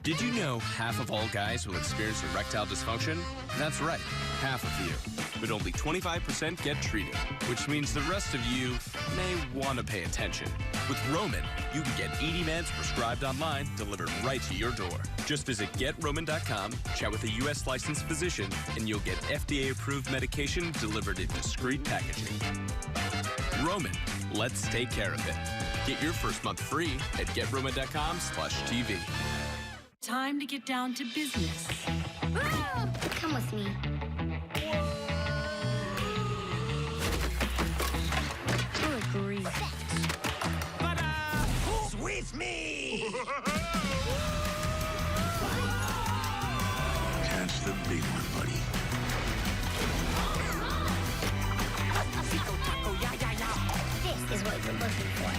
Did you know half of all guys will experience erectile dysfunction? That's right, half of you. But only 25% get treated, which means the rest of you may want to pay attention. With Roman, you can get 80 meds prescribed online delivered right to your door. Just visit GetRoman.com, chat with a U.S. licensed physician, and you'll get FDA-approved medication delivered in discreet packaging. Roman, let's take care of it. Get your first month free at GetRoman.com/TV. Time to get down to business. Come with me. Good grief. Sweet me! Catch the big one, buddy. This is what you're looking for.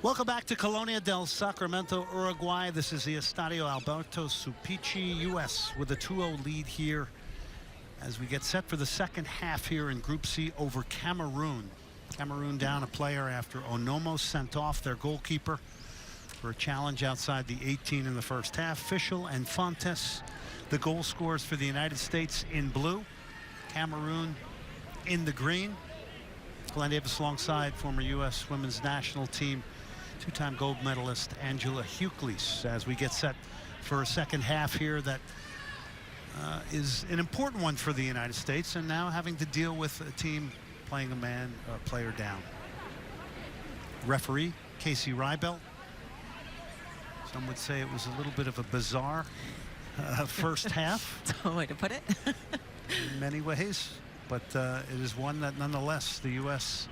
Welcome back to Colonia del Sacramento, Uruguay. This is the Estadio Alberto Supici, U.S. with a 2-0 lead here as we get set for the second half here in Group C over Cameroon. Cameroon down a player after Onomo sent off their goalkeeper for a challenge outside the 18 in the first half. Fischel and Fontes, the goal scorers for the United States in blue. Cameroon in the green. Glenn Davis alongside former U.S. women's national team two-time gold medalist Angela Hucles as we get set for a second half here that is an important one for the United States, and now having to deal with a team playing a player down. Referee Casey Rybelt. Some would say it was a little bit of a bizarre first half. That's one way to put it. In many ways, but it is one that nonetheless the U.S.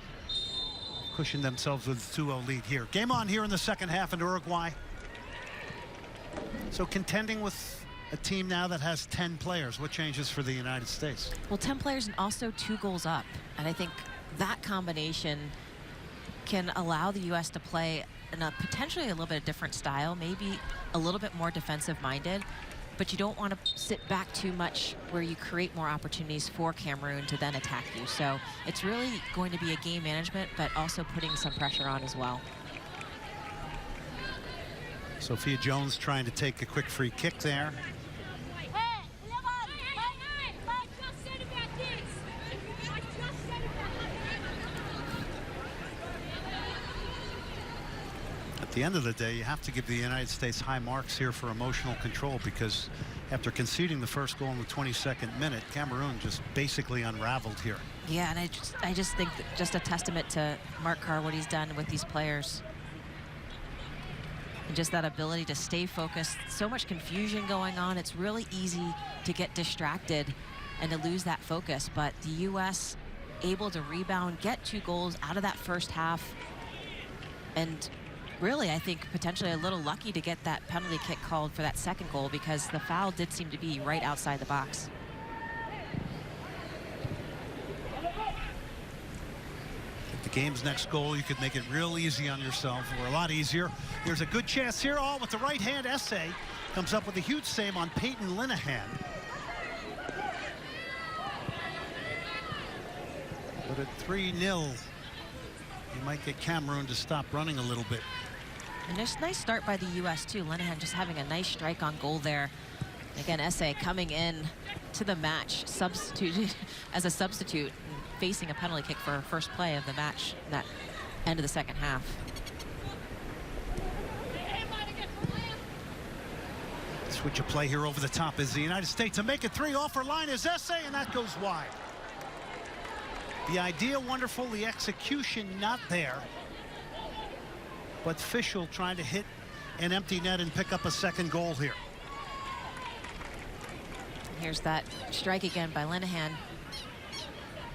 cushioned themselves with a 2-0 lead here. Game on here in the second half in Uruguay. So contending with a team now that has 10 players. What changes for the United States? Well, 10 players and also 2 goals up. And I think that combination can allow the U.S. to play in a potentially a little bit of different style, maybe a little bit more defensive-minded. But you don't want to sit back too much where you create more opportunities for Cameroon to then attack you. So it's really going to be a game management, but also putting some pressure on as well. Sophia Jones trying to take a quick free kick there. At the end of the day, you have to give the United States high marks here for emotional control, because after conceding the first goal in the 22nd minute, Cameroon just basically unraveled here. Yeah, and I just think that just a testament to Mark Carr, what he's done with these players. And just that ability to stay focused. So much confusion going on. It's really easy to get distracted and to lose that focus. But the U.S. able to rebound, get 2 goals out of that first half, and really, I think, potentially a little lucky to get that penalty kick called for that second goal, because the foul did seem to be right outside the box. If the game's next goal, you could make it real easy on yourself, or a lot easier. There's a good chance here, all with the right hand. Essay comes up with a huge save on Peyton Linehan. But at 3-0, you might get Cameroon to stop running a little bit. And there's a nice start by the U.S. too. Linehan just having a nice strike on goal there. Again, Essay coming in to the match, substituted as a substitute, and facing a penalty kick for first play of the match, that end of the second half. Switch of play here over the top is the United States to make it 3. Offer line is Essay, and that goes wide. The idea wonderful, the execution not there. But Fischel trying to hit an empty net and pick up a second goal here. Here's that strike again by Linehan.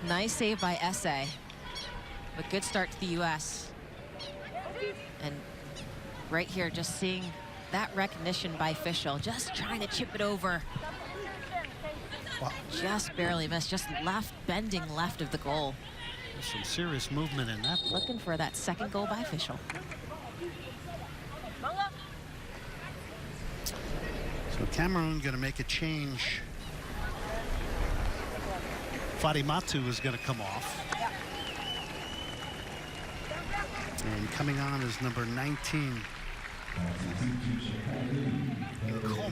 Nice save by Essay. But good start to the U.S. And right here, just seeing that recognition by Fischel, just trying to chip it over. Wow. Just barely missed, just left, bending left of the goal. There's some serious movement in that. Looking for that second goal by Fischel. So Cameroon going to make a change. Fadi Matu is going to come off. And coming on is number 19. Well,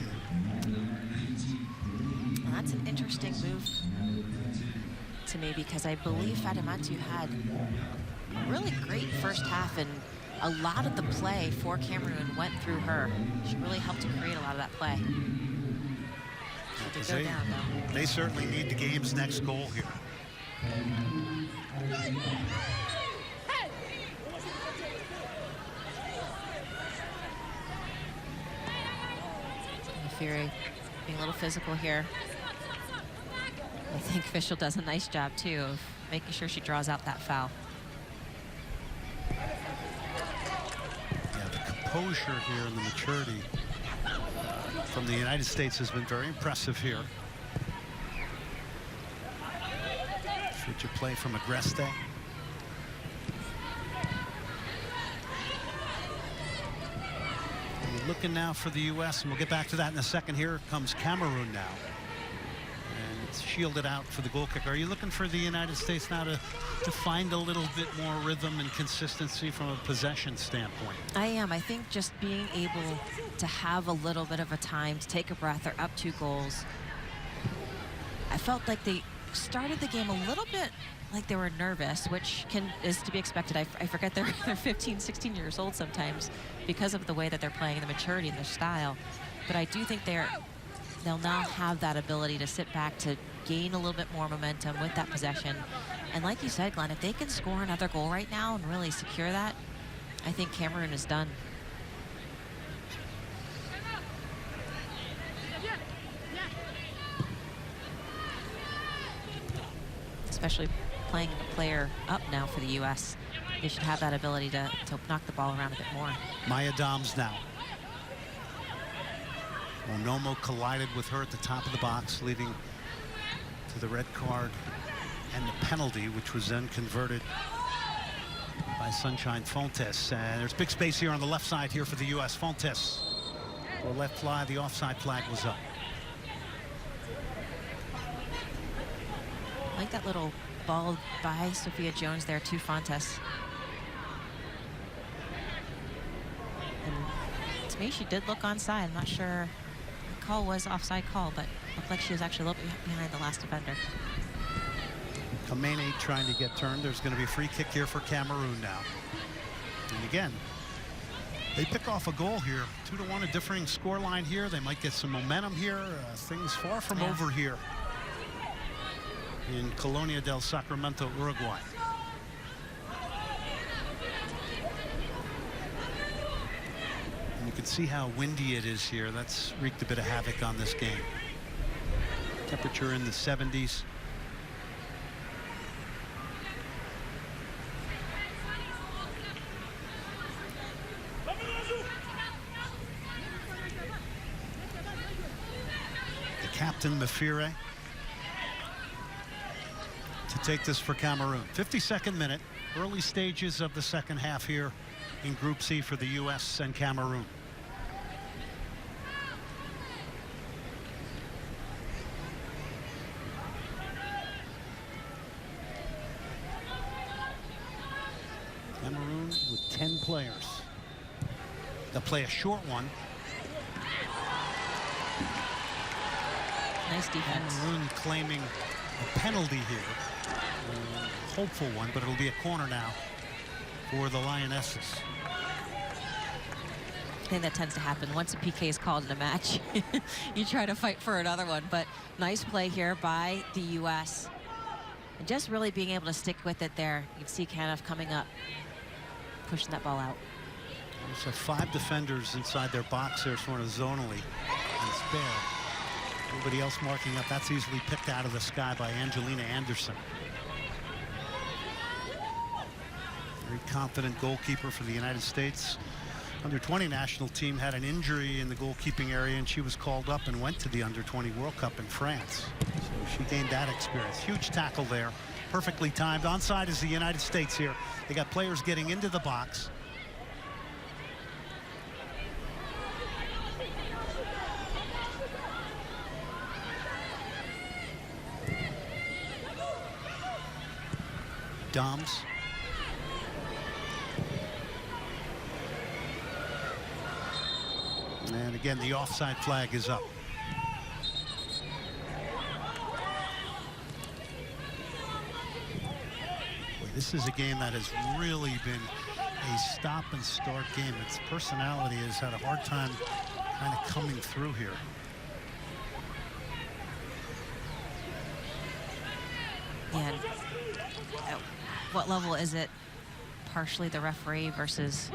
that's an interesting move to me because I believe Fatimatu had a really great first half, and a lot of the play for Cameroon went through her. She really helped to create a lot of that play. She did go down, though. They certainly need the game's next goal here. Fury being a little physical here. I think Fischel does a nice job too of making sure she draws out that foul. Yeah, the composure here and the maturity from the United States has been very impressive here. Switch of play from Agreste. Looking now for the U.S., and we'll get back to that in a second. Here comes Cameroon now. And it's shielded out for the goal kicker. Are you looking for the United States now to find a little bit more rhythm and consistency from a possession standpoint? I am. I think just being able to have a little bit of a time to take a breath. They're up 2 goals. I felt like they started the game a little bit like they were nervous, which is to be expected. I forget they're 15, 16 years old sometimes because of the way that they're playing and the maturity in their style. But I do think they'll now have that ability to sit back, to gain a little bit more momentum with that possession. And like you said, Glenn, if they can score another goal right now and really secure that, I think Cameroon is done. Especially playing a player up now for the U.S. They should have that ability to knock the ball around a bit more. Maya Doms now. Onomo collided with her at the top of the box, leading to the red card and the penalty, which was then converted by Sunshine Fontes. And there's big space here on the left side here for the U.S. Fontes. For a left fly, the offside flag was up. I like that little ball by Sophia Jones there to Fontes. And to me, she did look onside. I'm not sure the call was offside call, but looked like she was actually a little bit behind the last defender. Kamene trying to get turned. There's going to be a free kick here for Cameroon now. And again, they pick off a goal here. 2-1, a differing score line here. They might get some momentum here. Things far from over here in Colonia del Sacramento, Uruguay. And you can see how windy it is here. That's wreaked a bit of havoc on this game. Temperature in the 70s. The captain, Mafire, to take this for Cameroon. 52nd minute, early stages of the second half here in Group C for the U.S. and Cameroon. Cameroon with 10 players. They'll play a short one. Nice defense. Cameroon claiming a penalty here. A hopeful one, but it'll be a corner now for the Lionesses. I think that tends to happen once a PK is called in a match. You try to fight for another one, but nice play here by the U.S. And just really being able to stick with it there. You can see Caniff coming up, pushing that ball out. There's 5 defenders inside their box there, sort of zonally and spare. Everybody else marking up. That's easily picked out of the sky by Angelina Anderson. Very confident goalkeeper for the United States. Under-20 national team had an injury in the goalkeeping area, and she was called up and went to the Under-20 World Cup in France. So she gained that experience. Huge tackle there. Perfectly timed. Onside is the United States here. They got players getting into the box. Doms. And again, the offside flag is up. Boy, this is a game that has really been a stop and start game. Its personality has had a hard time kind of coming through here. And at what level is it partially the referee versus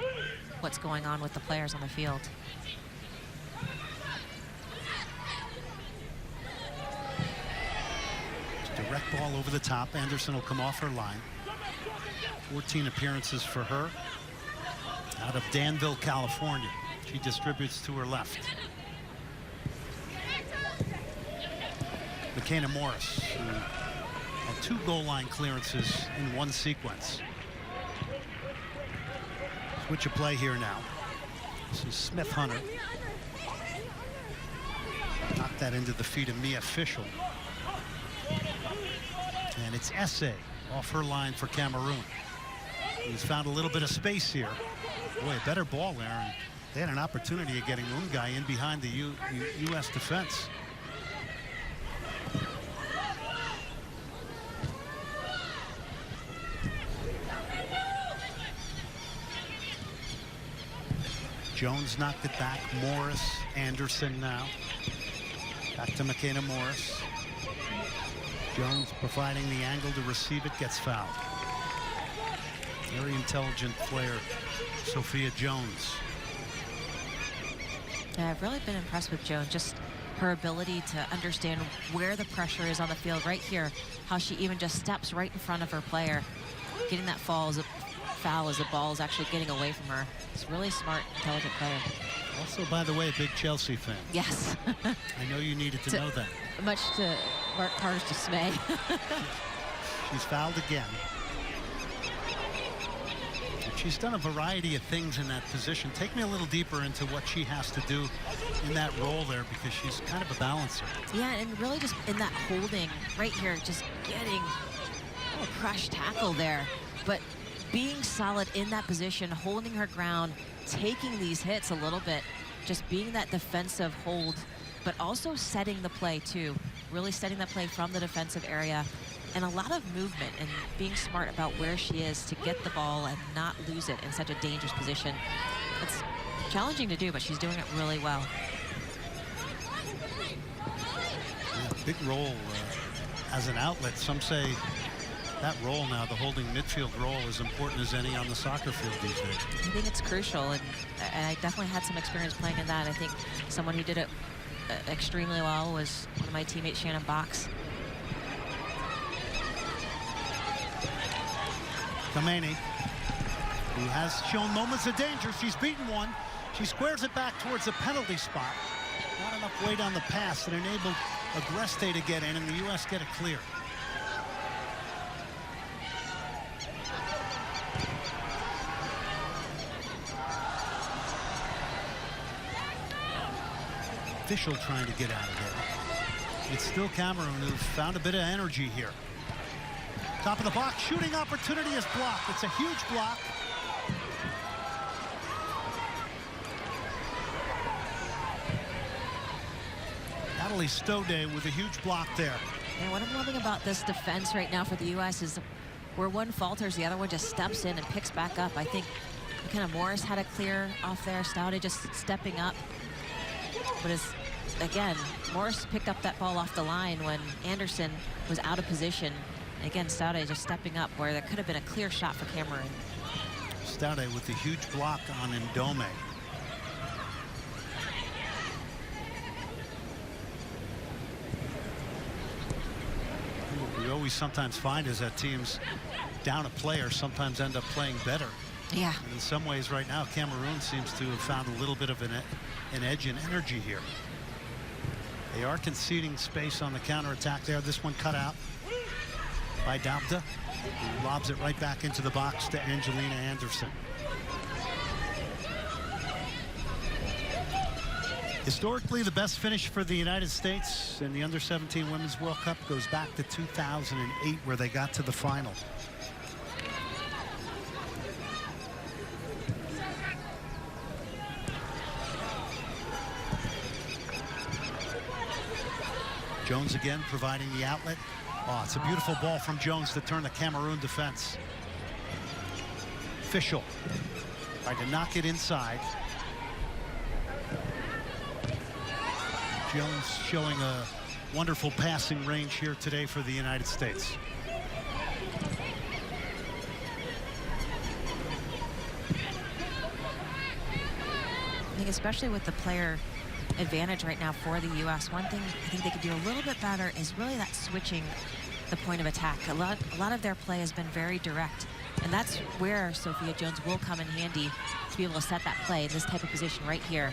what's going on with the players on the field? Direct ball over the top. Anderson will come off her line. 14 appearances for her. Out of Danville, California. She distributes to her left. McKenna Morris, who had 2 goal line clearances in one sequence. Switch of play here now. This is Smith Hunter. Knocked that into the feet of Mia Fischel. And it's Essay off her line for Cameroon. He's found a little bit of space here. Boy, a better ball there. And they had an opportunity of getting Ungai in behind the U.S. defense. Jones knocked it back. Morris, Anderson now. Back to McKenna Morris. Jones providing the angle to receive it, gets fouled. Very intelligent player, Sophia Jones. Yeah, I've really been impressed with Jones, just her ability to understand where the pressure is on the field right here, how she even just steps right in front of her player, getting that foul as the ball is actually getting away from her. It's really smart, intelligent player. Also, by the way, a big Chelsea fan. Yes. I know you needed to know that. Much to Mark Carter's dismay. She's fouled again. She's done a variety of things in that position. Take me a little deeper into what she has to do in that role there, because she's kind of a balancer. Yeah, and really just in that holding right here, just getting a crush tackle there. But being solid in that position, holding her ground, taking these hits a little bit, just being that defensive hold, but also setting the play too. Really setting the play from the defensive area. And a lot of movement and being smart about where she is to get the ball and not lose it in such a dangerous position. It's challenging to do, but she's doing it really well. Yeah, big role as an outlet. Some say that role now, the holding midfield role, is important as any on the soccer field these days. I think it's crucial, and I definitely had some experience playing in that. I think someone who did it extremely well was one of my teammates, Shannon Box. Kameni, who has shown moments of danger. She's beaten one. She squares it back towards the penalty spot. Not enough weight on the pass that enabled Agreste to get in, and the U.S. get it clear. Fischel trying to get out of there. It's still Cameroon, who've found a bit of energy here. Top of the box, shooting opportunity is blocked. It's a huge block. Natalie Stode with a huge block there. And what I'm loving about this defense right now for the U.S. is where one falters, the other one just steps in and picks back up. I think McKenna Morris had a clear off there. Staude just stepping up. But as again, Morris picked up that ball off the line when Anderson was out of position. Again, Staude just stepping up where there could have been a clear shot for Cameroon. Staude with the huge block on Ndome. What we always sometimes find is that teams down a player sometimes end up playing better. Yeah. And in some ways right now, Cameroon seems to have found a little bit of an edge and energy here. They are conceding space on the counterattack there. This one cut out by Dabda, who lobs it right back into the box to Angelina Anderson. Historically, the best finish for the United States in the Under-17 Women's World Cup goes back to 2008, where they got to the final. Jones again providing the outlet. Oh, it's a beautiful ball from Jones to turn the Cameroon defense. Fischel tried to knock it inside. Jones showing a wonderful passing range here today for the United States. I think especially with the player advantage right now for the U.S., one thing I think they could do a little bit better is really that switching the point of attack. A lot of their play has been very direct, and that's where Sophia Jones will come in handy to be able to set that play in this type of position right here.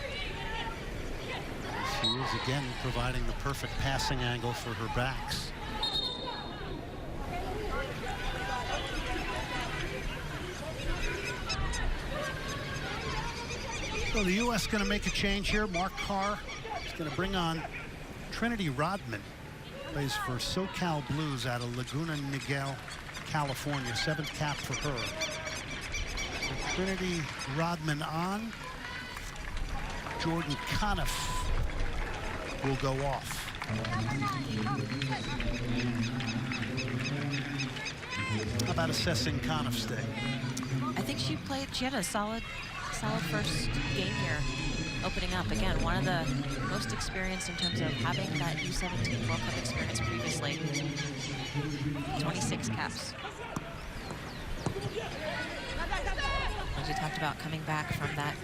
She is again providing the perfect passing angle for her backs. So the U.S. going to make a change here. Mark Carr is going to bring on Trinity Rodman. Plays for SoCal Blues out of Laguna Niguel, California. 7th cap for her. And Trinity Rodman on. Jordan Conniff will go off. How about assessing Conniff's day? I think she had a solid first game here, opening up. Again, one of the most experienced in terms of having that U-17 World Cup experience previously. 26 caps. As we talked about, coming back from that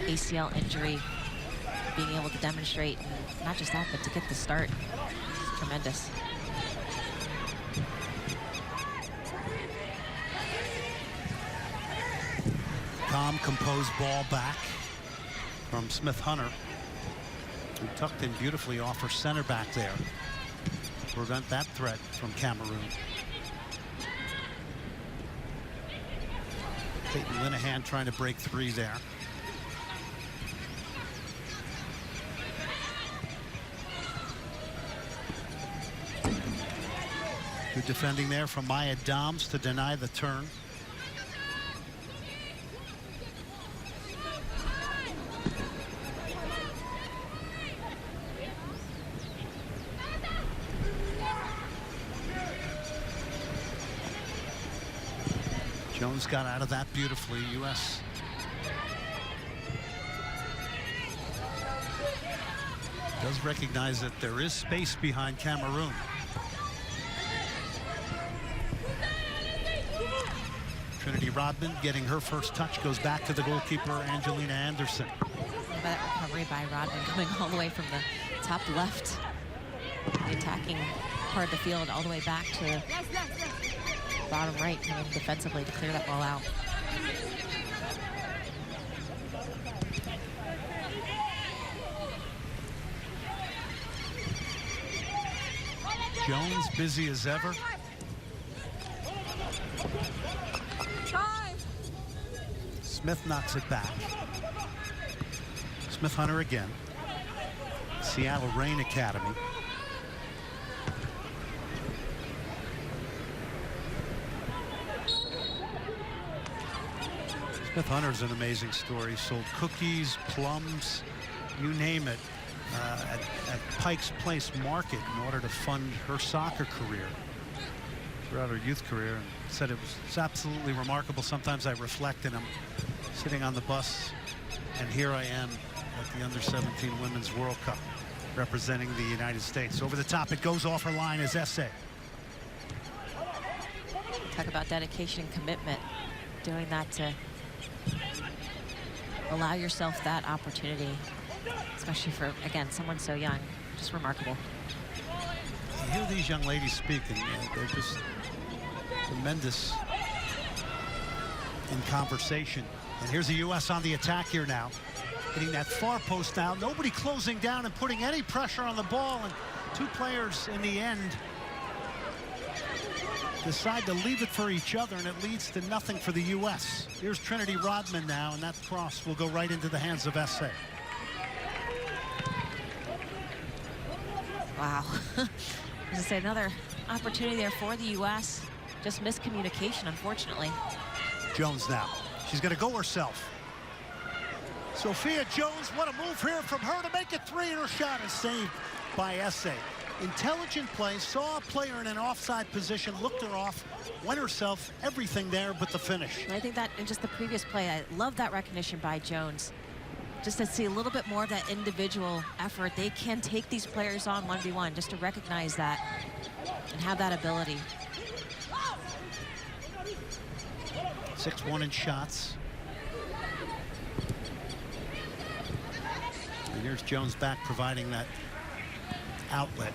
ACL injury, being able to demonstrate, and not just that, but to get the start. It's tremendous. Calm, composed ball back from Smith-Hunter, who tucked in beautifully off her center back there to prevent that threat from Cameroon. Peyton Linehan trying to break three there. Good defending there from Maya Doms to deny the turn. Jones got out of that beautifully. U.S. does recognize that there is space behind Cameroon. Trinity Rodman getting her first touch, goes back to the goalkeeper, Angelina Anderson. By that recovery by Rodman, coming all the way from the top left, the attacking part of the field, all the way back to bottom right, coming defensively to clear that ball out. Jones busy as ever. Smith knocks it back. Smith-Hunter again. Seattle Reign Academy. Smith-Hunter's an amazing story. Sold cookies, plums, you name it, at Pike's Place Market in order to fund her soccer career throughout her youth career, and said it's absolutely remarkable. Sometimes I reflect, and I'm sitting on the bus, and here I am at the Under-17 Women's World Cup representing the United States. Over the top, it goes off her line as essay. Talk about dedication and commitment. Doing that to allow yourself that opportunity, especially for, again, someone so young. Just remarkable. You hear these young ladies speak, and they're just tremendous in conversation. And here's the U.S. on the attack here now, hitting that far post now. Nobody closing down and putting any pressure on the ball, and two players in the end decide to leave it for each other, and it leads to nothing for the U.S. Here's Trinity Rodman now, and that cross will go right into the hands of Essay. Wow. As I say, another opportunity there for the U.S. Just miscommunication, unfortunately. Jones now. She's going to go herself. Sophia Jones, what a move here from her to make it three, and her shot is saved by Essay. Intelligent play, saw a player in an offside position, looked her off, went herself, everything there but the finish. And I think that in just the previous play, I love that recognition by Jones. Just to see a little bit more of that individual effort. They can take these players on 1v1, just to recognize that and have that ability. 6-1 in shots. And here's Jones back providing that outlet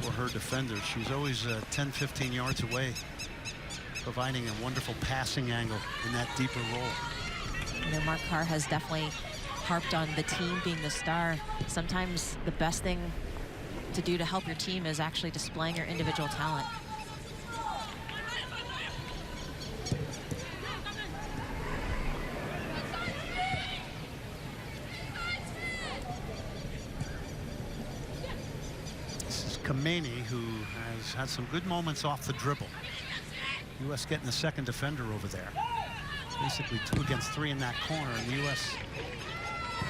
for her defenders. She's always 10-15 yards away, providing a wonderful passing angle in that deeper role. You know, Mark Carr has definitely harped on the team being the star. Sometimes the best thing to do to help your team is actually displaying your individual talent. Kameni, who has had some good moments off the dribble. U.S. getting the second defender over there. Basically 2 against 3 in that corner, and the U.S.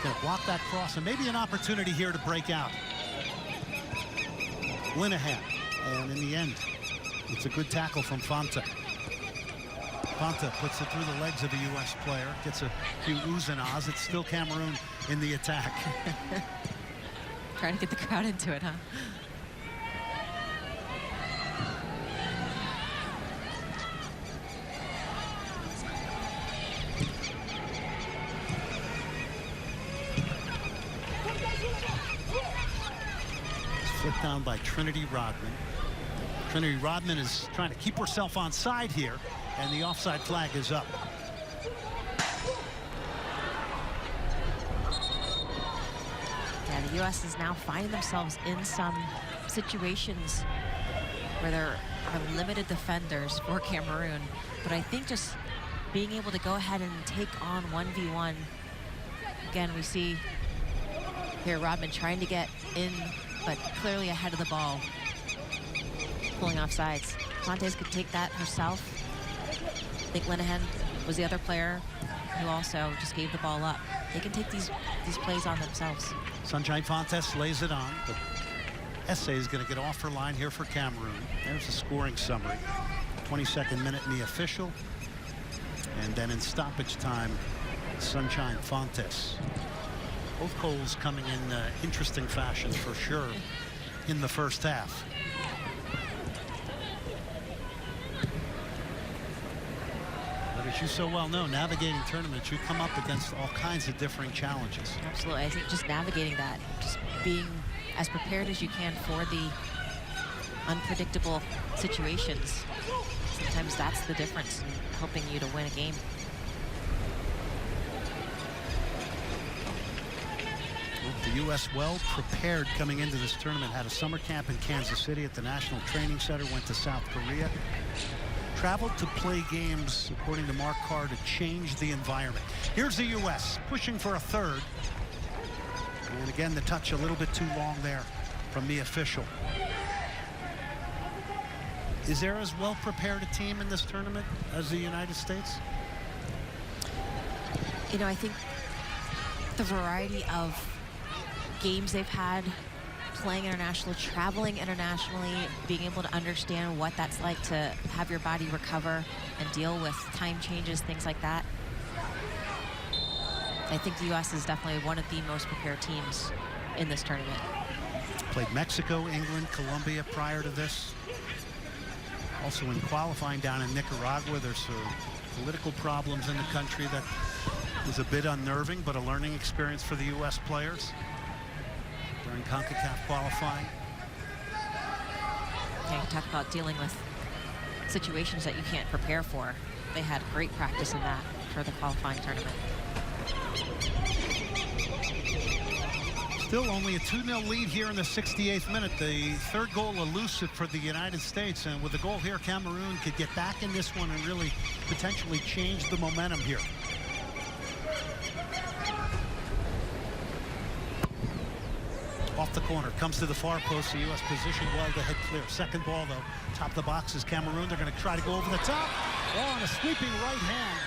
going to block that cross, and maybe an opportunity here to break out. Linehan, and in the end, it's a good tackle from Fanta. Fanta puts it through the legs of a U.S. player, gets a few oohs and ahs. It's still Cameroon in the attack. Trying to get the crowd into it, huh? Flipped down by Trinity Rodman. Trinity Rodman is trying to keep herself on side here, and the offside flag is up. Yeah, the U.S. is now finding themselves in some situations where there are limited defenders for Cameroon. But I think just being able to go ahead and take on 1v1. Again, we see here Rodman trying to get in, but clearly ahead of the ball, pulling off sides. Fontes could take that herself. I think Linehan was the other player who also just gave the ball up. They can take these plays on themselves. Sunshine Fontes lays it on, but Essay is going to get off her line here for Cameroon. There's the scoring summary. 22nd minute in the official, and then in stoppage time, Sunshine Fontes. Both goals coming in interesting fashion for sure in the first half. But as you so well know, navigating tournaments, you come up against all kinds of differing challenges. Absolutely. I think just navigating that, just being as prepared as you can for the unpredictable situations. Sometimes that's the difference in helping you to win a game. The U.S. well prepared coming into this tournament. Had a summer camp in Kansas City at the National Training Center, went to South Korea. Traveled to play games, according to Mark Carr, to change the environment. Here's the U.S. pushing for a third. And again, the touch a little bit too long there from the official. Is there as well prepared a team in this tournament as the United States? You know, I think the variety of games they've had, playing internationally, traveling internationally, being able to understand what that's like to have your body recover and deal with time changes, things like that. I think the U.S. is definitely one of the most prepared teams in this tournament. Played Mexico, England, Colombia prior to this. Also in qualifying down in Nicaragua, there's some political problems in the country that was a bit unnerving, but a learning experience for the U.S. players during CONCACAF qualifying. Yeah, you talk about dealing with situations that you can't prepare for. They had great practice in that for the qualifying tournament. Still only a 2-0 lead here in the 68th minute. The third goal elusive for the United States, and with the goal here, Cameroon could get back in this one and really potentially change the momentum here. Off the corner, comes to the far post. The U.S. position well to head clear. Second ball, though, top of the box is Cameroon. They're going to try to go over the top. Oh, and a sweeping right hand.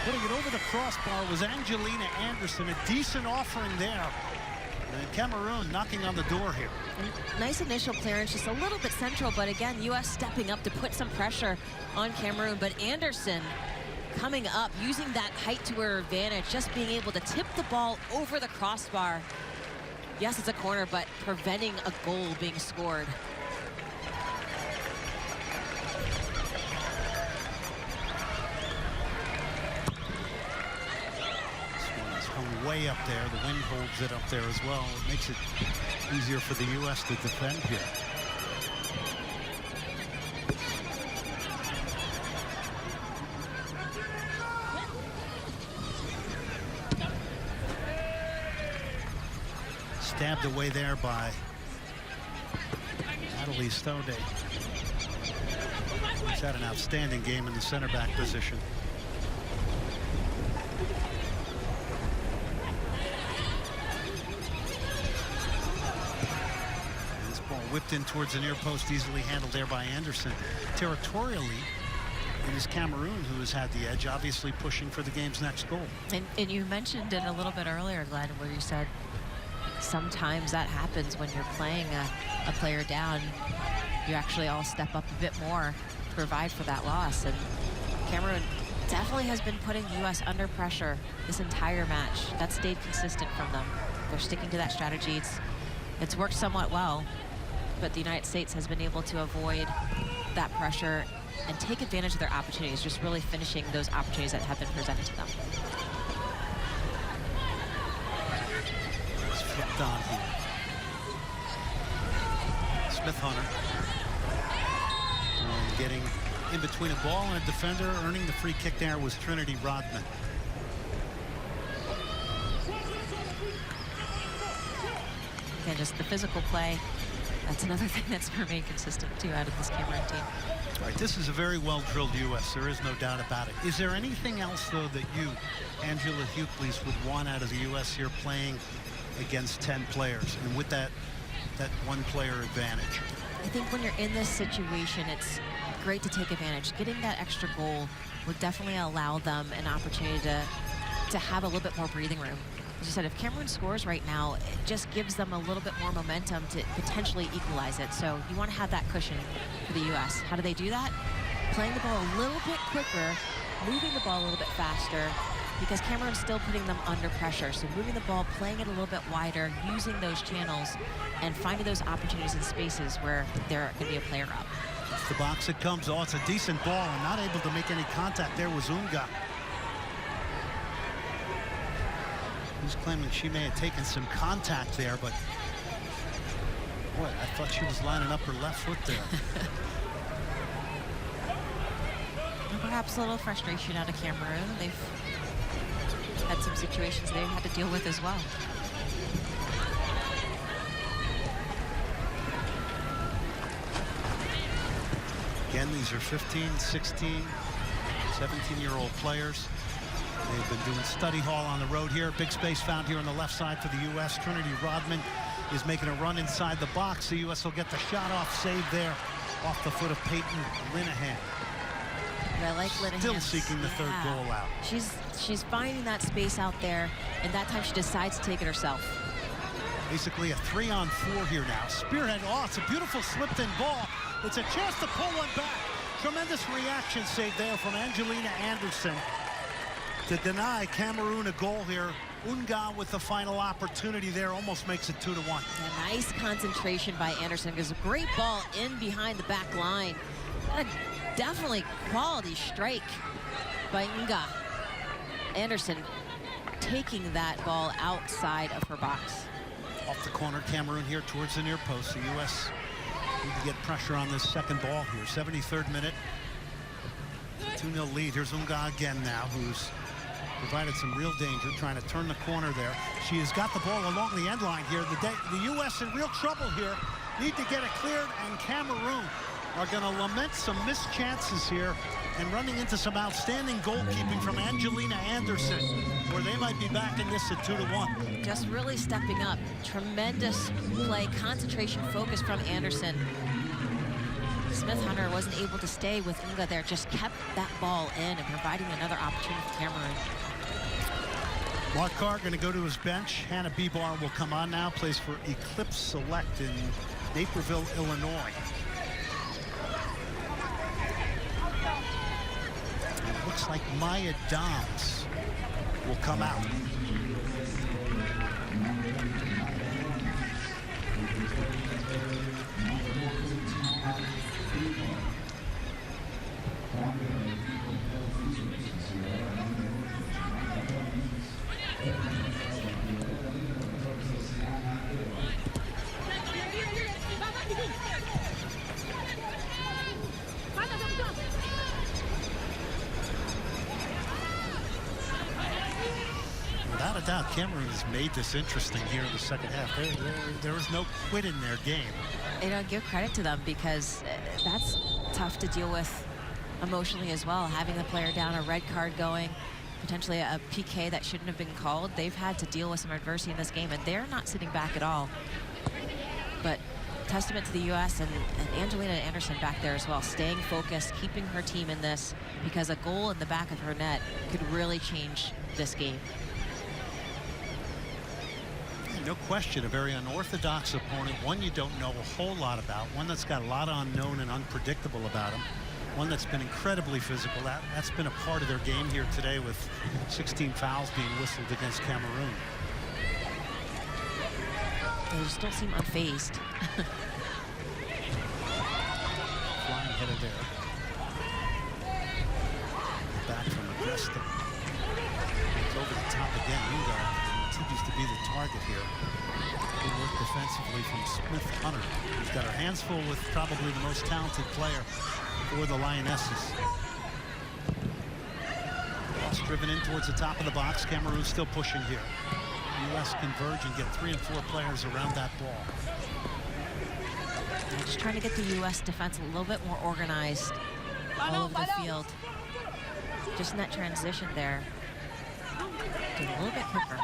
Putting it over the crossbar was Angelina Anderson. A decent offering there And Cameroon knocking on the door here. Nice initial clearance, just a little bit central, but again, U.S. stepping up to put some pressure on Cameroon. But Anderson coming up, using that height to her advantage, just being able to tip the ball over the crossbar. Yes, it's a corner, but preventing a goal being scored. Way up there. The wind holds it up there as well. It makes it easier for the U.S. to defend here. Stabbed away there by Natalie Stode. She's had an outstanding game in the center back position. Whipped in towards the near post, easily handled there by Anderson. Territorially, it is Cameroon who has had the edge, obviously pushing for the game's next goal. And you mentioned it a little bit earlier, Glenn, where you said sometimes that happens when you're playing a player down. You actually all step up a bit more to provide for that loss. And Cameroon definitely has been putting the U.S. under pressure this entire match. That stayed consistent from them. They're sticking to that strategy. It's worked somewhat well, but the United States has been able to avoid that pressure and take advantage of their opportunities, just really finishing those opportunities that have been presented to them. It's flipped on here. Smith-Hunter. And getting in between a ball and a defender, earning the free kick there was Trinity Rodman. Again, just the physical play. That's another thing that's remained consistent, too, out of this Cameroon team. All right, this is a very well-drilled U.S. There is no doubt about it. Is there anything else, though, that you, Angela Hughes, would want out of the U.S. here playing against 10 players and with that one-player advantage? I think when you're in this situation, it's great to take advantage. Getting that extra goal would definitely allow them an opportunity to have a little bit more breathing room. As you said, if Cameroon scores right now, it just gives them a little bit more momentum to potentially equalize it. So you want to have that cushion for the U.S. How do they do that? Playing the ball a little bit quicker, moving the ball a little bit faster, because Cameroon's still putting them under pressure. So moving the ball, playing it a little bit wider, using those channels, and finding those opportunities and spaces where there can be a player up. It's the box it comes. Oh, it's a decent ball, and not able to make any contact there was Unga. He's claiming she may have taken some contact there, but boy, I thought she was lining up her left foot there. Perhaps a little frustration out of Cameroon. They've had some situations they've had to deal with as well. Again, these are 15, 16, 17-year-old players. They've been doing study hall on the road here. Big space found here on the left side for the U.S. Trinity Rodman is making a run inside the box. The U.S. will get the shot off, save there off the foot of Peyton Linehan. I like Linehan. Still seeking the third goal out. She's finding that space out there, and that time she decides to take it herself. Basically a 3-on-4 here now. Spearhead, oh, it's a beautiful slipped-in ball. It's a chance to pull one back. Tremendous reaction save there from Angelina Anderson to deny Cameroon a goal here. Unga with the final opportunity there, almost makes it 2-1. A nice concentration by Anderson, because a great ball in behind the back line. A definitely quality strike by Unga. Anderson taking that ball outside of her box. Off the corner, Cameroon here towards the near post. The U.S. need to get pressure on this second ball here. 73rd minute. 2-0 lead. Here's Unga again now, who's provided some real danger, trying to turn the corner there. She has got the ball along the end line here. The U.S. in real trouble here. Need to get it cleared, and Cameroon are going to lament some missed chances here and running into some outstanding goalkeeping from Angelina Anderson, where they might be back in this at 2-1. Just really stepping up. Tremendous play, concentration, focus from Anderson. Smith-Hunter wasn't able to stay with Unga there, just kept that ball in and providing another opportunity for Cameroon. Mark Carr going to go to his bench. Hannah Bebar will come on now. Plays for Eclipse Select in Naperville, Illinois. And it looks like Maya Doms will come out. Without a doubt, Cameroon has made this interesting here in the second half. There is no quit in their game. You know, give credit to them, because that's tough to deal with emotionally as well. Having the player down, a red card going, potentially a PK that shouldn't have been called. They've had to deal with some adversity in this game, and they're not sitting back at all. But testament to the U.S. and Angelina Anderson back there as well, staying focused, keeping her team in this, because a goal in the back of her net could really change this game. No question, a very unorthodox opponent, one you don't know a whole lot about, one that's got a lot of unknown and unpredictable about him, one that's been incredibly physical. That's been a part of their game here today, with 16 fouls being whistled against Cameroon. They just don't seem unfazed. Flying header there. Back from Agresta. It's over the top again. Uga continues to be the target here. Good work defensively from Smith Hunter, who's got her hands full with probably the most talented player for the Lionesses. Cross driven in towards the top of the box. Cameroon still pushing here. U.S. converge and get 3 and 4 players around that ball. They're just trying to get the U.S. defense a little bit more organized all over the field. Just in that transition there, do it a little bit quicker.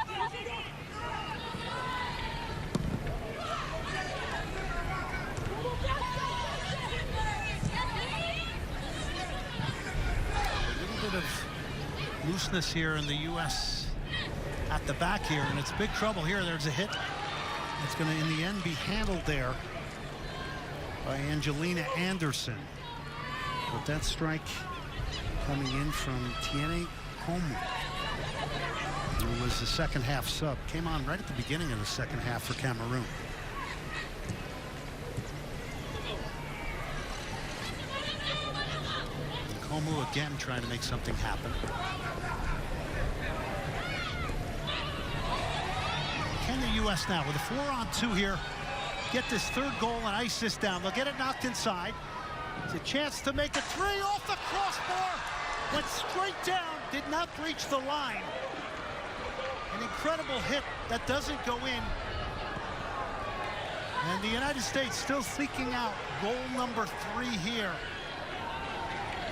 A little bit of looseness here in the U.S. at the back here, and it's big trouble here. There's a hit. It's going to, in the end, be handled there by Angelina Anderson. But that strike coming in from Tiene Komu, who was the second half sub. Came on right at the beginning of the second half for Cameroon. And Komu again trying to make something happen. Can the U.S. now, with a 4-on-2 here, get this third goal and ice this down? They'll get it knocked inside. It's a chance to make a 3 off the crossbar. Went straight down, did not reach the line. An incredible hit that doesn't go in. And the United States still seeking out goal number 3 here,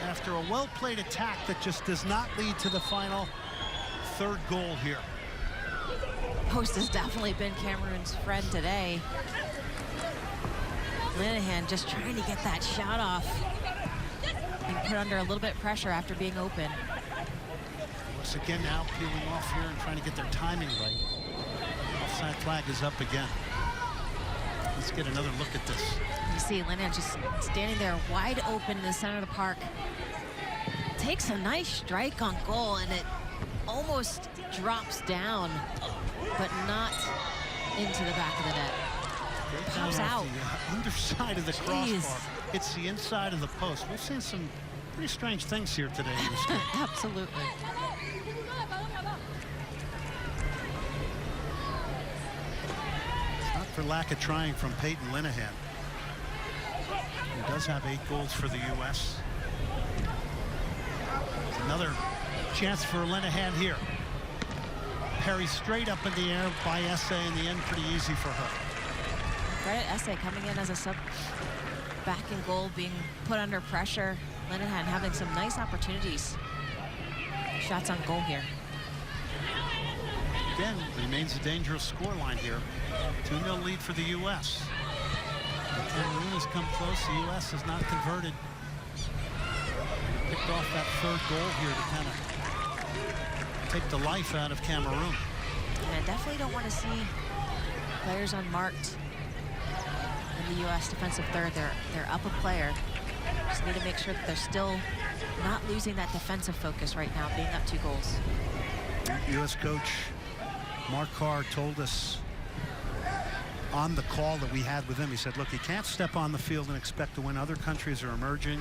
after a well-played attack that just does not lead to the final third goal here. Post has definitely been Cameroon's friend today. Linehan just trying to get that shot off. Being put under a little bit of pressure after being open. Once again now peeling off here and trying to get their timing right. Offside flag is up again. Let's get another look at this. You see Linehan just standing there wide open in the center of the park. Takes a nice strike on goal, and it almost drops down, but not into the back of the net. Pops out. The underside of the crossbar hits the inside of the post. We've seen some pretty strange things here today in this game. Absolutely. It's not for lack of trying from Peyton Linehan, who does have 8 goals for the U.S. Another chance for Linehan here. Parry straight up in the air by Essay, in the end pretty easy for her. Credit Essay coming in as a sub back in goal, being put under pressure. Linehan having some nice opportunities. Shots on goal here. Again, remains a dangerous scoreline here. 2-0 lead for the U.S. Cameroon has come close. The U.S. has not converted. Picked off that third goal here to kind of take the life out of Cameroon. And I definitely don't want to see players unmarked in the U.S. defensive third. They're up a player. Just need to make sure that they're still not losing that defensive focus right now, being up 2 goals. U.S. coach Mark Carr told us on the call that we had with him, he said, look, you can't step on the field and expect to win. Other countries are emerging.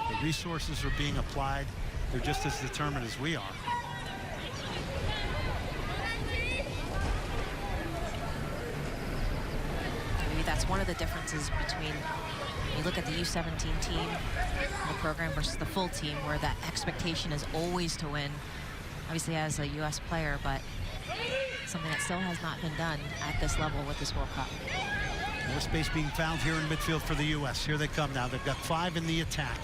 The resources are being applied. They're just as determined as we are. Maybe that's one of the differences between, you look at the U-17 team, the program versus the full team, where that expectation is always to win, obviously as a U.S. player, but something that still has not been done at this level with this World Cup. More space being found here in midfield for the U.S. Here they come now. They've got 5 in the attack.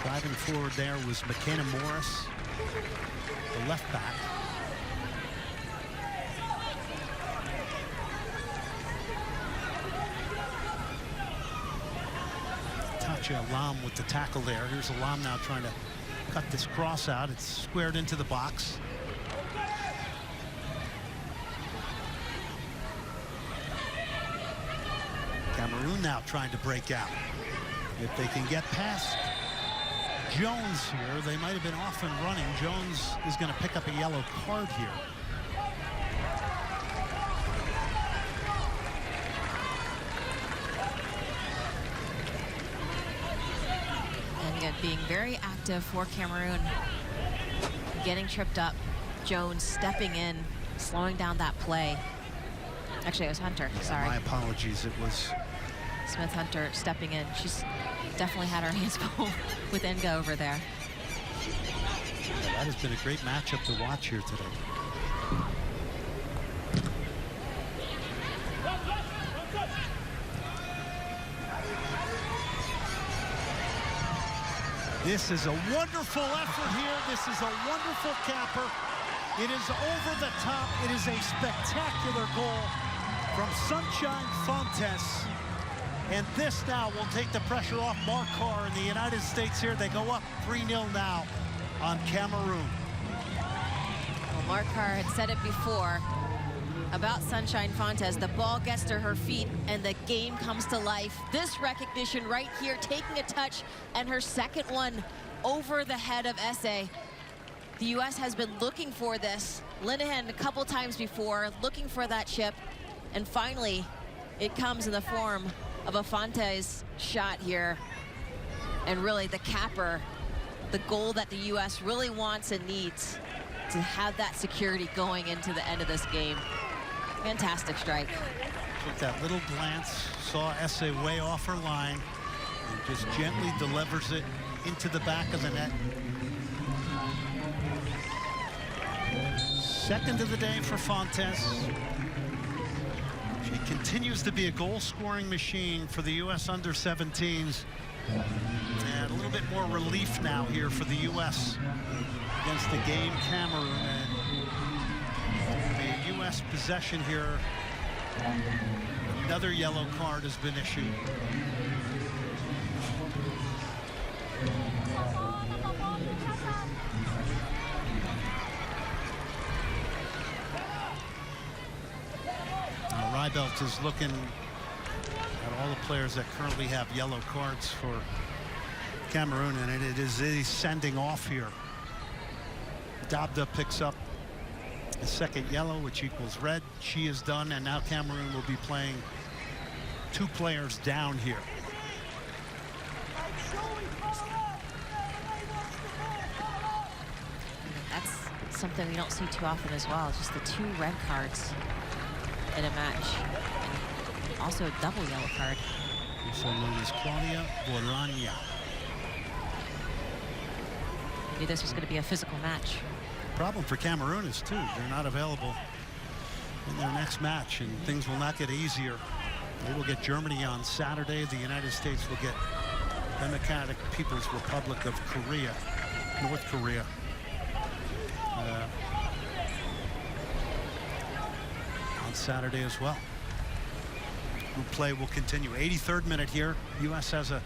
Driving forward there was McKenna Morris, the left back. Tacha Alam with the tackle there. Here's Alam now trying to cut this cross out. It's squared into the box. Cameroon now trying to break out. If they can get past Jones here, they might have been off and running. Jones is going to pick up a yellow card here. Being very active for Cameroon, getting tripped up. Jones stepping in, slowing down that play. Actually, it was Hunter. Yeah, sorry. My apologies. It was Smith Hunter stepping in. She's definitely had her hands full with Enga over there. Yeah, that has been a great matchup to watch here today. This is a wonderful effort here. This is a wonderful capper. It is over the top. It is a spectacular goal from Sunshine Fontes. And this now will take the pressure off Mark Carr in the United States here. They go up 3-0 now on Cameroon. Well, Mark Carr had said it before about Sunshine Fontes. The ball gets to her feet and the game comes to life. This recognition right here, taking a touch, and her second one over the head of Esse. The U.S. has been looking for this. Linehan a couple times before, looking for that chip. And finally, it comes in the form of a Fontes shot here. And really the capper, the goal that the U.S. really wants and needs to have that security going into the end of this game. Fantastic strike. Took that little glance, saw Esse way off her line, and just gently delivers it into the back of the net. Second of the day for Fontes. She continues to be a goal-scoring machine for the U.S. under-17s. And a little bit more relief now here for the U.S. against the game Cameroon. And the U.S. possession here. Another yellow card has been issued. Rybelt is looking at all the players that currently have yellow cards for Cameroon, and it is sending off here. Dabda picks up a second yellow, which equals red. She is done, and now Cameroon will be playing 2 players down here. That's something we don't see too often as well. Just the 2 red cards in a match. And also a double yellow card. Also known as Claudia Bologna. Maybe this was going to be a physical match. Problem for Cameroon is, too, they're not available in their next match, and things will not get easier. They will get Germany on Saturday. The United States will get Democratic People's Republic of Korea, North Korea. On Saturday as well. Group play will continue. 83rd minute here. U.S. has a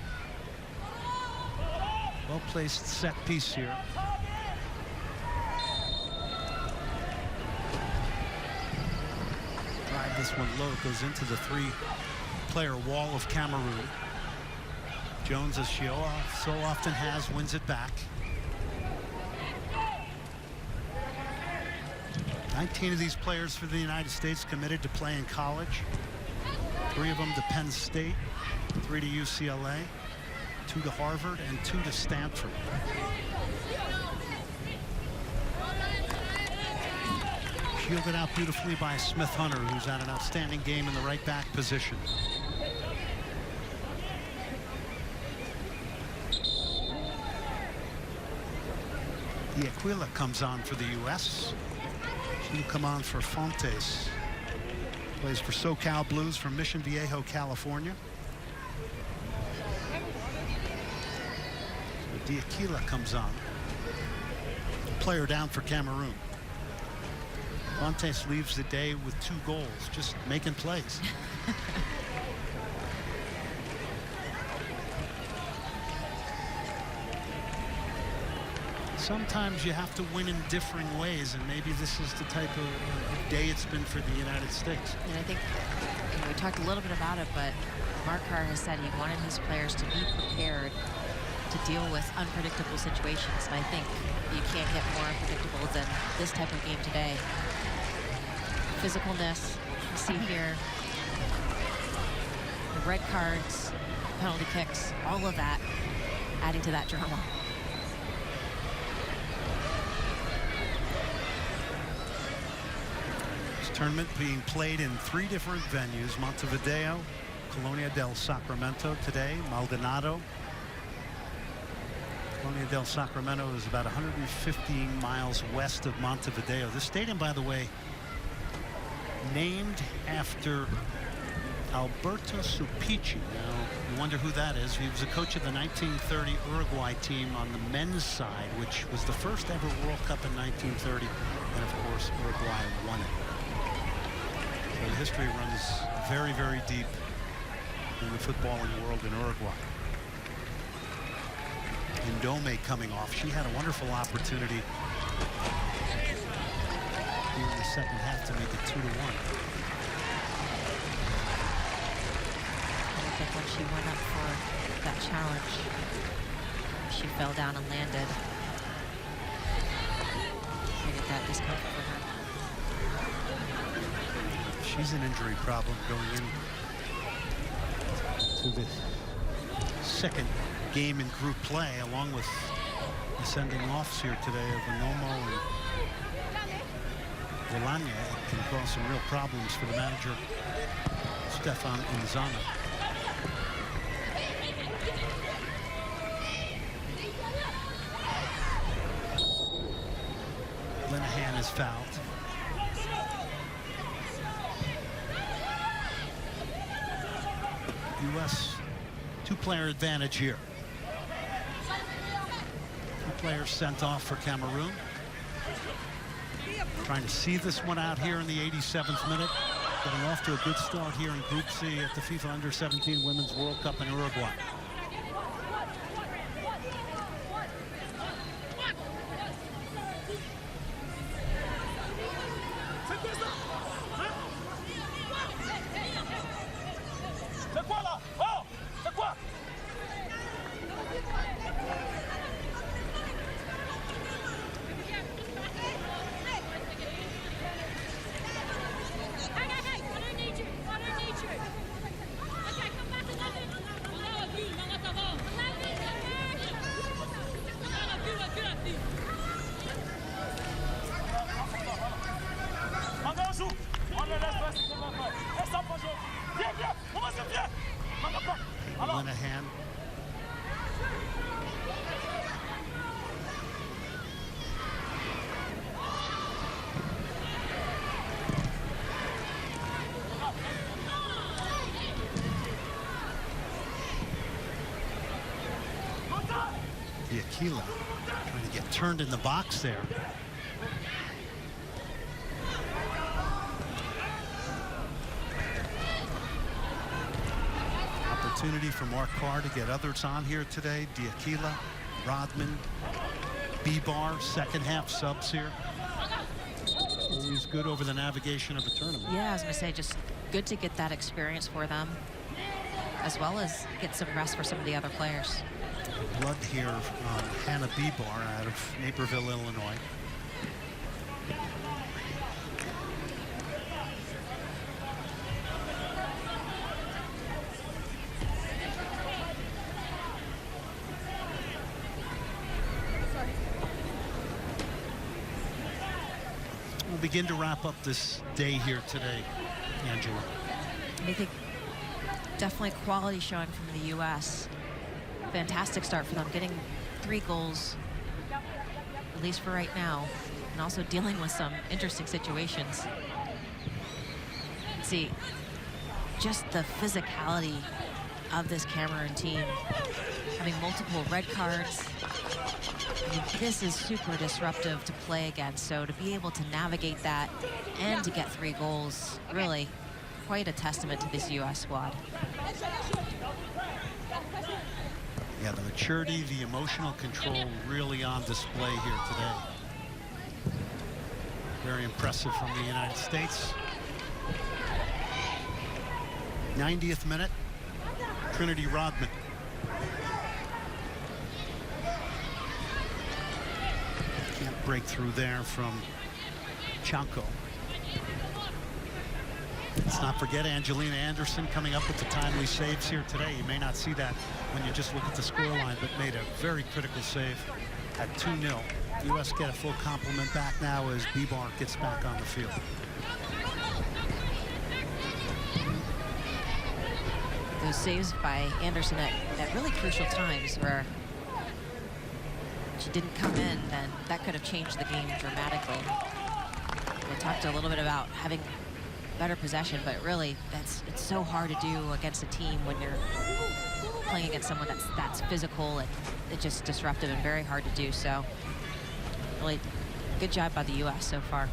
Well-placed set piece here. Drive this one low. Goes into the three-player wall of Cameroon. Jones, as she so often has, wins it back. 19 of these players for the United States committed to play in college. 3 of them to Penn State, 3 to UCLA, 2 to Harvard, and 2 to Stanford. Shielded out beautifully by Smith Hunter, who's had an outstanding game in the right back position. Aquila comes on for the U.S. She'll come on for Fontes. Plays for SoCal Blues from Mission Viejo, California. So Aquila comes on. Player down for Cameroon. Fontes leaves the day with 2 goals, just making plays. Sometimes you have to win in differing ways, and maybe this is the type of day it's been for the United States. And I think we talked a little bit about it, but Mark Carr has said he wanted his players to be prepared to deal with unpredictable situations. And I think you can't get more unpredictable than this type of game today. Physicalness, you see here, the red cards, penalty kicks, all of that adding to that drama. Tournament being played in 3 different venues: Montevideo, Colonia del Sacramento today, Maldonado. Colonia del Sacramento is about 115 miles west of Montevideo. This stadium, by the way, named after Alberto Supici. Now, you wonder who that is. He was a coach of the 1930 Uruguay team on the men's side, which was the first ever World Cup in 1930. And, of course, Uruguay won it. The history runs very, very deep in the footballing world in Uruguay. Indome coming off. She had a wonderful opportunity here in the second half to make it 2-1. I think when she went up for that challenge, she fell down and landed. Created that discomfort for her. She's an injury problem going in to the second game in group play, along with the sending offs here today of Anomo and Volanya. It can cause some real problems for the manager, Stefan Inzana. Linehan is fouled. U.S. 2-player advantage here. 2 players sent off for Cameroon. Trying to see this one out here in the 87th minute. Getting off to a good start here in Group C at the FIFA Under-17 Women's World Cup in Uruguay. Linehan. Aquila trying to get turned in the box there. Opportunity for Mark Carr to get others on here today. Aquila Rodman, B-Bar, second half subs here. Always good over the navigation of a tournament. Yeah, I was going to say, just good to get that experience for them, as well as get some rest for some of the other players. Blood here on Hannah B-Bar out of Naperville, Illinois. We'll begin to wrap up this day here today, Angela. I think definitely quality showing from the U.S. Fantastic start for them, getting 3 goals, at least for right now, and also dealing with some interesting situations. See, just the physicality of this Cameroon team, having multiple red cards. I mean, this is super disruptive to play against, so to be able to navigate that and to get 3 goals, really quite a testament to this U.S. squad. Yeah, the maturity, the emotional control really on display here today. Very impressive from the United States. 90th minute, Trinity Rodman. Can't break through there from Chanko. Let's not forget Angelina Anderson coming up with the timely saves here today. You may not see that when you just look at the scoreline, but made a very critical save at 2-0. U.S. get a full complement back now as B-Bar gets back on the field. Those saves by Anderson at really crucial times where she didn't come in, then that could have changed the game dramatically. We talked a little bit about having better possession, but really it's so hard to do against a team when you're playing against someone that's physical and it's just disruptive and very hard to do. So really good job by the U.S. so far.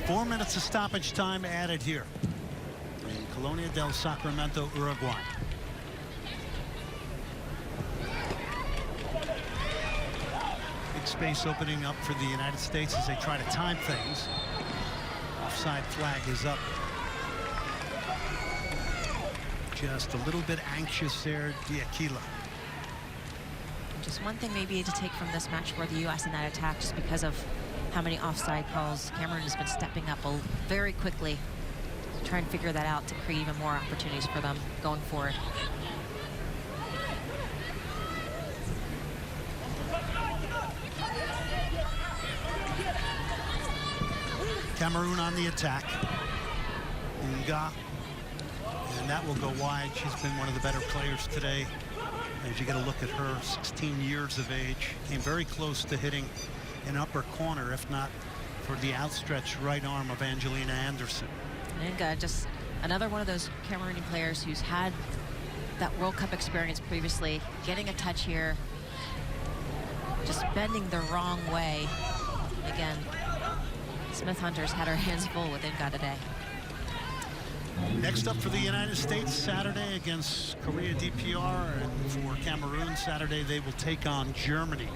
4 minutes of stoppage time added here in Colonia del Sacramento, Uruguay. Big space opening up for the United States as they try to time things. Offside flag is up. Just a little bit anxious there, Diakila. Just one thing maybe to take from this match for the U.S. in that attack, just because of how many offside calls. Cameroon has been stepping up very quickly to try and figure that out to create even more opportunities for them going forward. Cameroon on the attack. Nga. And that will go wide. She's been one of the better players today. As you get a look at her, 16 years of age. Came very close to hitting an upper corner, if not for the outstretched right arm of Angelina Anderson. And just another one of those Cameroonian players who's had that World Cup experience previously, getting a touch here, just bending the wrong way. Again, Smith Hunter's had her hands full with Inga today. Next up for the United States, Saturday against Korea DPR, and for Cameroon, Saturday they will take on Germany.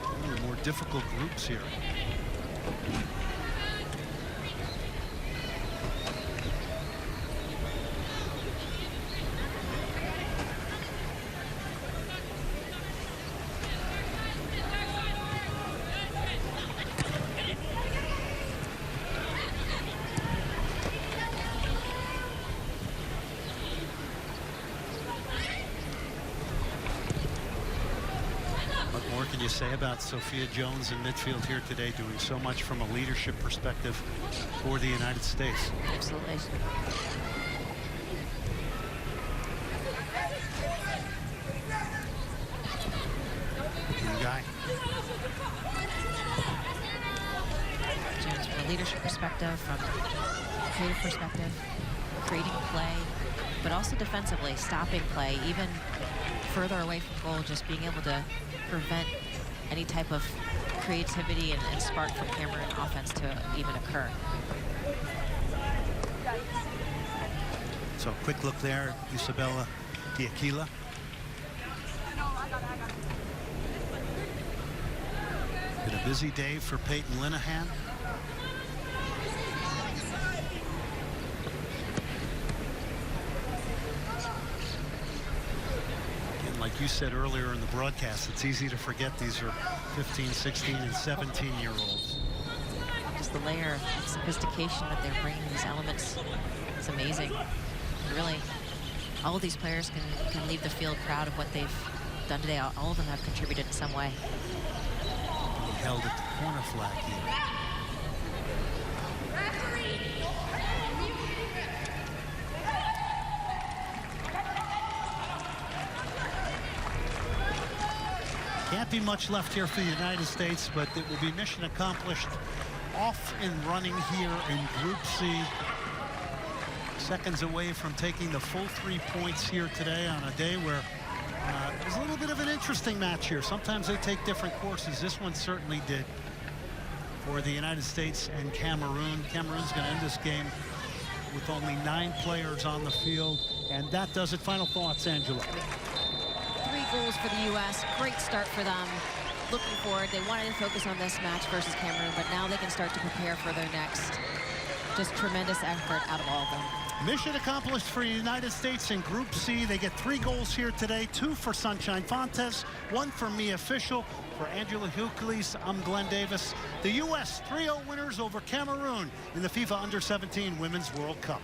One of the more difficult groups here. Say about Sophia Jones in midfield here today, doing so much from a leadership perspective for the United States. Absolutely. Guy. Jones from a leadership perspective, from a creative perspective, creating play, but also defensively, stopping play, even further away from goal, just being able to prevent any type of creativity and spark from Cameroon offense to even occur. So quick look there, Isabella Diakila. Been a busy day for Peyton Linehan. And like you said earlier in the broadcast, it's easy to forget these are 15, 16, and 17-year-olds. Just the layer of sophistication that they're bringing these elements is amazing. Really, all of these players can leave the field proud of what they've done today. All of them have contributed in some way. Held at the corner flag here. Can't be much left here for the United States, but it will be mission accomplished. Off and running here in Group C. Seconds away from taking the full 3 points here today on a day where it was a little bit of an interesting match here. Sometimes they take different courses. This one certainly did for the United States and Cameroon. Cameroon's going to end this game with only 9 players on the field. And that does it. Final thoughts, Angela. 3 goals for the U.S. Great start for them. Looking forward. They wanted to focus on this match versus Cameroon, but now they can start to prepare for their next. Just tremendous effort out of all of them. Mission accomplished for the United States in Group C. They get 3 goals here today, 2 for Sunshine Fontes, 1 for Mia Fischel. For Angela Hucles, I'm Glenn Davis. The U.S. 3-0 winners over Cameroon in the FIFA Under-17 Women's World Cup.